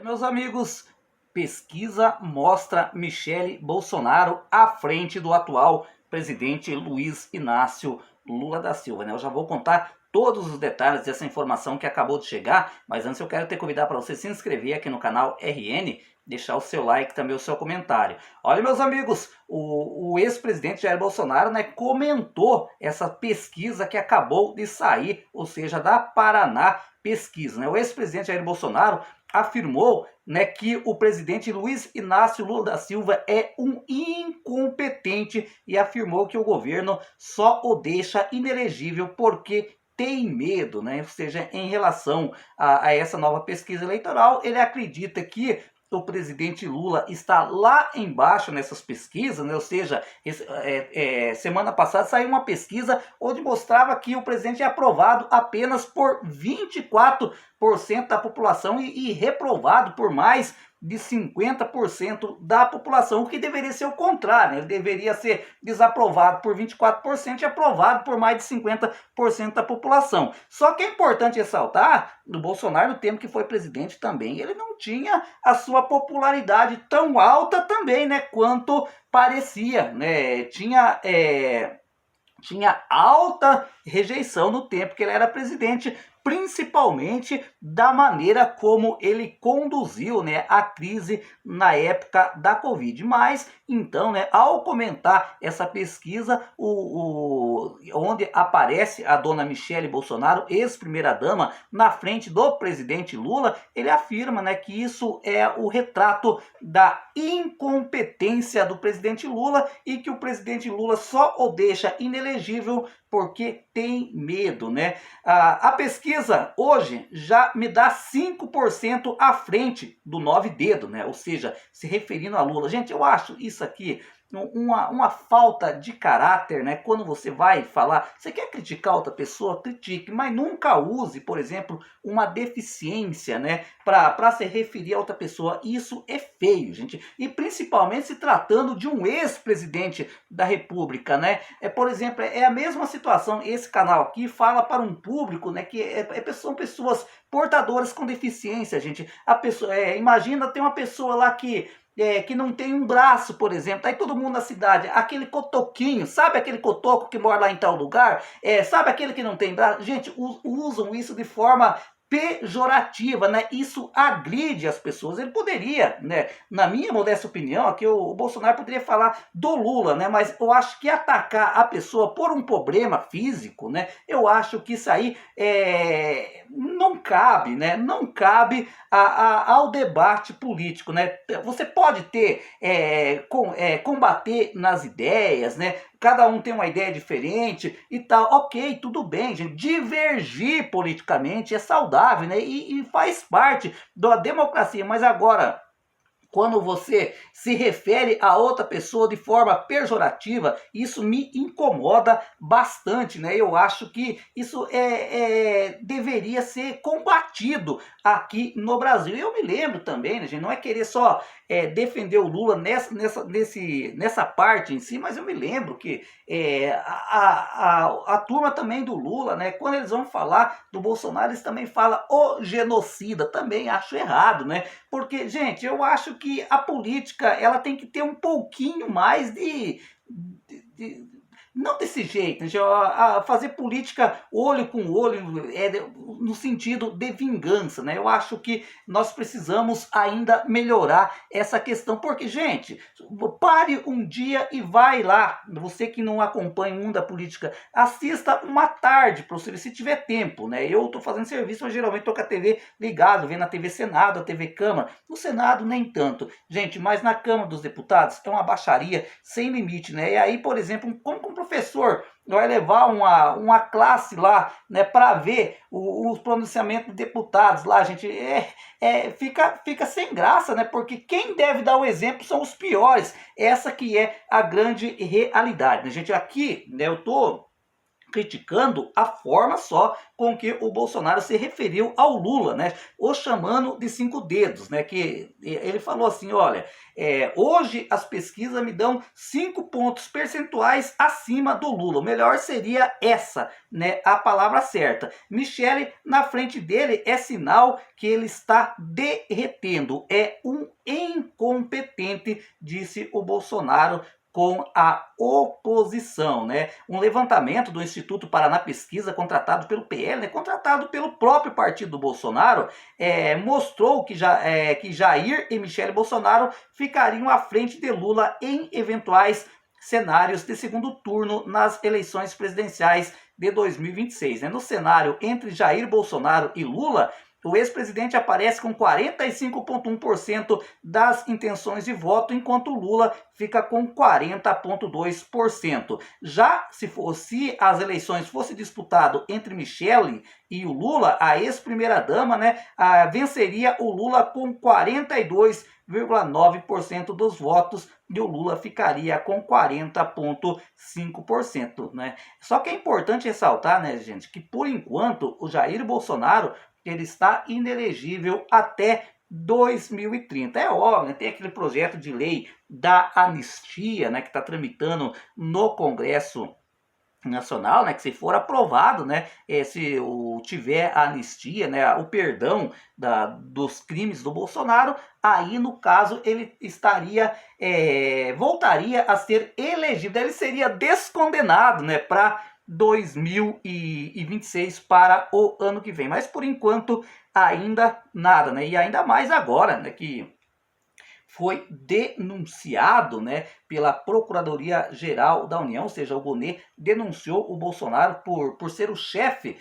Meus amigos, pesquisa mostra Michele Bolsonaro à frente do atual presidente Luiz Inácio Lula da Silva, né? Eu já vou contar todos os detalhes dessa informação que acabou de chegar, mas antes eu quero te convidar para você se inscrever aqui no canal RN, deixar o seu like, também o seu comentário. Olha, meus amigos, o ex-presidente Jair Bolsonaro, né, comentou essa pesquisa que acabou de sair, ou seja, da Paraná Pesquisa, né? O ex-presidente Jair Bolsonaro afirmou, né, que o presidente Luiz Inácio Lula da Silva é um incompetente e afirmou que o governo só o deixa inelegível porque tem medo, né? Ou seja, em relação a essa nova pesquisa eleitoral, ele acredita que o presidente Lula está lá embaixo nessas pesquisas, né? Ou seja, semana passada saiu uma pesquisa onde mostrava que o presidente é aprovado apenas por 24% da população e reprovado por mais de 50% da população, o que deveria ser o contrário, né? Ele deveria ser desaprovado por 24% e aprovado por mais de 50% da população. Só que é importante ressaltar, no Bolsonaro, no tempo que foi presidente também, ele não tinha a sua popularidade tão alta também, né, quanto parecia, né? Tinha alta rejeição no tempo que ele era presidente, principalmente da maneira como ele conduziu, né, a crise na época da Covid. Mas, então, né, ao comentar essa pesquisa, onde aparece a dona Michele Bolsonaro, ex-primeira-dama, na frente do presidente Lula, ele afirma, né, que isso é o retrato da incompetência do presidente Lula e que o presidente Lula só o deixa inelegível porque tem medo, né? A pesquisa hoje já me dá 5% à frente do 9 dedo, né? Ou seja, se referindo a Lula. Gente, eu acho isso aqui uma falta de caráter, né? Quando você vai falar, você quer criticar outra pessoa, critique, mas nunca use, por exemplo, uma deficiência, né, para se referir a outra pessoa. Isso é feio, gente. E principalmente se tratando de um ex-presidente da República, né? Por exemplo, é a mesma situação. Esse canal aqui fala para um público, né, que são pessoas portadoras com deficiência, gente. A pessoa, imagina, tem uma pessoa lá que não tem um braço, por exemplo, aí todo mundo na cidade, aquele cotoquinho, sabe aquele cotoco que mora lá em tal lugar? Sabe aquele que não tem braço? Gente, usam isso de forma pejorativa, né? Isso agride as pessoas. Ele poderia, né, na minha modesta opinião, aqui o Bolsonaro poderia falar do Lula, né? Mas eu acho que atacar a pessoa por um problema físico, né? Eu acho que isso aí não cabe, né? Não cabe ao debate político, né? Você pode combater nas ideias, né? Cada um tem uma ideia diferente e tal. Ok, tudo bem, gente. Divergir politicamente é saudável, né? E faz parte da democracia. Mas agora, quando você se refere a outra pessoa de forma pejorativa, isso me incomoda bastante, né? Eu acho que isso deveria ser combatido aqui no Brasil. E eu me lembro também, né, gente? Não é querer só defender o Lula nessa parte em si, mas eu me lembro que a turma também do Lula, né? Quando eles vão falar do Bolsonaro, eles também falam o genocida. Também acho errado, né? Porque, gente, eu acho que a política ela tem que ter um pouquinho mais não desse jeito, a fazer política olho com olho, no sentido de vingança, né? Eu acho que nós precisamos ainda melhorar essa questão, porque, gente, pare um dia e vai lá, você que não acompanha o mundo da política, assista uma tarde para você ver se tiver tempo, né? Eu estou fazendo serviço, mas geralmente estou com a TV ligado, vendo a TV Senado, a TV Câmara. No Senado nem tanto, gente, mas na Câmara dos Deputados é uma baixaria sem limite, né? E aí, por exemplo, como um professor vai levar uma classe lá, né, para ver os pronunciamentos de deputados lá, gente, fica sem graça, né, porque quem deve dar o exemplo são os piores. Essa que é a grande realidade, né, gente. Aqui, né, eu tô criticando a forma só com que o Bolsonaro se referiu ao Lula, né? O chamando de 5 dedos, né? Que ele falou assim, olha, hoje as pesquisas me dão 5 pontos percentuais acima do Lula. O melhor seria essa, né? A palavra certa. Michele na frente dele é sinal que ele está derretendo. É um incompetente, disse o Bolsonaro com a oposição, né? Um levantamento do Instituto Paraná Pesquisa, contratado pelo PL, né? Contratado pelo próprio partido do Bolsonaro, mostrou que Jair e Michele Bolsonaro ficariam à frente de Lula em eventuais cenários de segundo turno nas eleições presidenciais de 2026. Né? No cenário entre Jair Bolsonaro e Lula, o ex-presidente aparece com 45,1% das intenções de voto, enquanto o Lula fica com 40,2%. Já se as eleições fossem disputadas entre Michele e o Lula, a ex-primeira-dama, né, venceria o Lula com 42,9% dos votos e o Lula ficaria com 40,5%. Né? Só que é importante ressaltar, né, gente, que por enquanto o Jair Bolsonaro ele está inelegível até 2030. É óbvio, né? Tem aquele projeto de lei da anistia, né, que está tramitando no Congresso Nacional, né, que se for aprovado, né, se tiver a anistia, né, o perdão dos crimes do Bolsonaro, aí no caso ele voltaria a ser elegível, ele seria descondenado, né, para 2026, para o ano que vem. Mas por enquanto ainda nada, né? E ainda mais agora, né, que foi denunciado, né, pela Procuradoria-Geral da União, ou seja, o Bonet denunciou o Bolsonaro por ser o chefe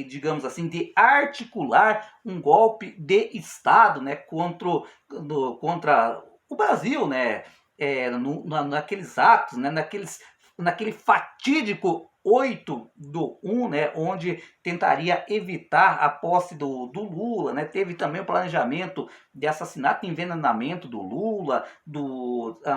digamos assim, de articular um golpe de Estado, né, contra o Brasil, né, naqueles atos, né, naquele fatídico 8/1, né, onde tentaria evitar a posse do Lula, né, teve também o planejamento de assassinato e envenenamento do Lula,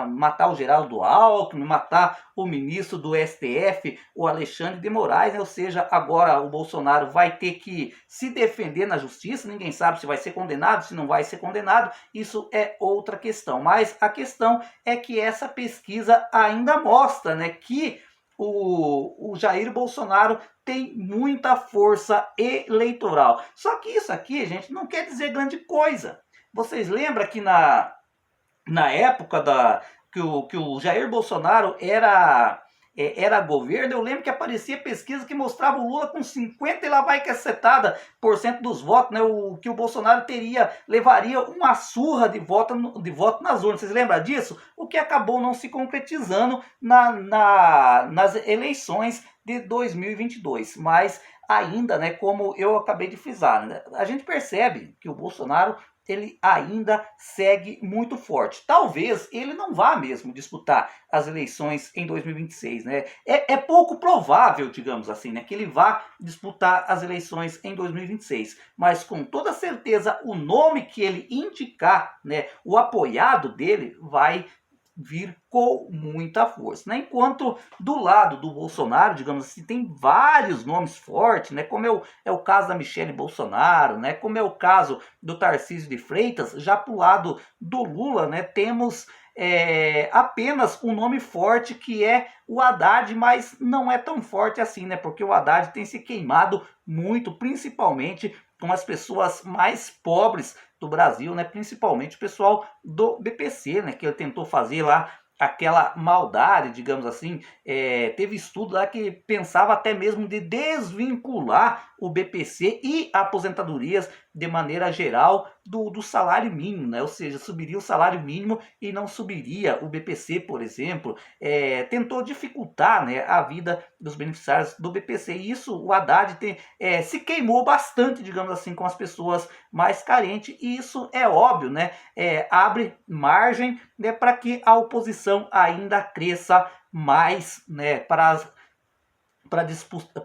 matar o Geraldo Alckmin, matar o ministro do STF, o Alexandre de Moraes, né, ou seja, agora o Bolsonaro vai ter que se defender na justiça, ninguém sabe se vai ser condenado, se não vai ser condenado, isso é outra questão, mas a questão é que essa pesquisa ainda mostra, né, que o Jair Bolsonaro tem muita força eleitoral. Só que isso aqui, gente, não quer dizer grande coisa. Vocês lembram que na época que o Jair Bolsonaro era governo, eu lembro que aparecia pesquisa que mostrava o Lula com 50 e lá vai cacetada por cento dos votos, né? Que o Bolsonaro levaria uma surra de voto nas urnas. Vocês lembram disso? O que acabou não se concretizando nas eleições de 2022. Mas ainda, né, como eu acabei de frisar, né, a gente percebe que o Bolsonaro ele ainda segue muito forte. Talvez ele não vá mesmo disputar as eleições em 2026, né? É pouco provável, digamos assim, né, que ele vá disputar as eleições em 2026. Mas com toda certeza o nome que ele indicar, né, o apoiado dele vai vir com muita força, né? Enquanto do lado do Bolsonaro, digamos assim, tem vários nomes fortes, né? Como é o caso da Michele Bolsonaro, né? Como é o caso do Tarcísio de Freitas. Já pro lado do Lula, né? Temos apenas um nome forte que é o Haddad, mas não é tão forte assim, né? Porque o Haddad tem se queimado muito, principalmente com as pessoas mais pobres do Brasil, né? Principalmente o pessoal do BPC, né? Que ele tentou fazer lá aquela maldade, digamos assim. Teve estudo lá que pensava até mesmo de desvincular o BPC e aposentadorias de maneira geral do salário mínimo, né? Ou seja, subiria o salário mínimo e não subiria o BPC, por exemplo. Tentou dificultar, né, a vida dos beneficiários do BPC. E isso o Haddad se queimou bastante, digamos assim, com as pessoas mais carentes. E isso é óbvio, né? Abre margem, né, para que a oposição ainda cresça mais, né, para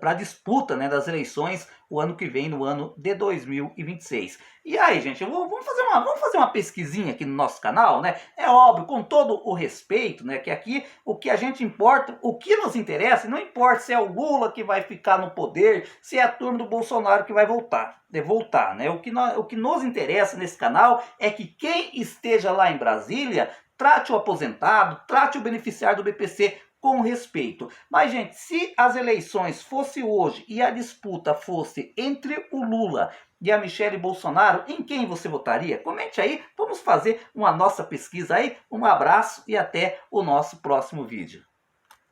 para disputa, né, das eleições o ano que vem, no ano de 2026. E aí, gente, vamos fazer uma pesquisinha aqui no nosso canal, né? É óbvio, com todo o respeito, né, que aqui o que a gente importa, o que nos interessa, não importa se é o Lula que vai ficar no poder, se é a turma do Bolsonaro que vai voltar, né? O que nos interessa nesse canal é que quem esteja lá em Brasília trate o aposentado, trate o beneficiário do BPC com respeito. Mas, gente, se as eleições fosse hoje e a disputa fosse entre o Lula e a Michele Bolsonaro, em quem você votaria? Comente aí, vamos fazer uma nossa pesquisa aí. Um abraço e até o nosso próximo vídeo.